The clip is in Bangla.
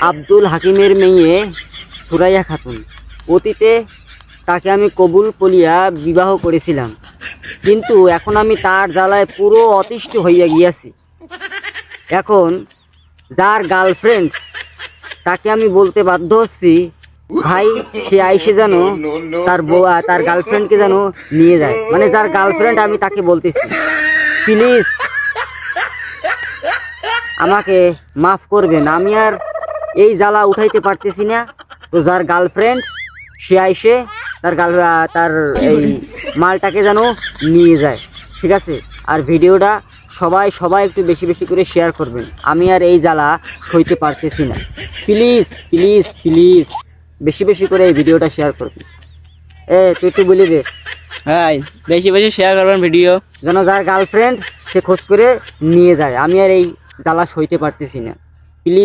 আব্দুল হাকিমের মেয়ে সুরাইয়া খাতুন। অতীতে তাকে আমি কবুল বলিয়া বিবাহ করেছিলাম, কিন্তু এখন আমি তার জ্বালায় পুরো অতিষ্ঠ হইয়া গিয়াছি। এখন যার গার্লফ্রেন্ড তাকে আমি বলতে বাধ্য হচ্ছি, ভাই সে আইসে যেন তার গার্লফ্রেন্ডকে যেন নিয়ে যায়। মানে যার গার্লফ্রেন্ড আমি তাকে বলতেছি, প্লিজ আমাকে মাফ করবেন, আমি আর এই জ্বালা উঠাইতে পারতেছি না। তো যার গার্লফ্রেন্ড সে আইসে তার এই মালটাকে যেন নিয়ে যায়, ঠিক আছে? আর ভিডিওটা সবাই একটু বেশি বেশি করে শেয়ার করবেন, আমি আর এই জ্বালা সইতে পারতেছি না। প্লিজ প্লিজ প্লিজ বেশি বেশি করে এই ভিডিওটা শেয়ার করবেন। তুই একটু বলি দে। হ্যাঁ, বেশি বেশি শেয়ার করবেন ভিডিও, যেন যার গার্লফ্রেন্ড সে খোঁজ করে নিয়ে যায়। আমি আর এই জ্বালা সইতে পারতেছি না।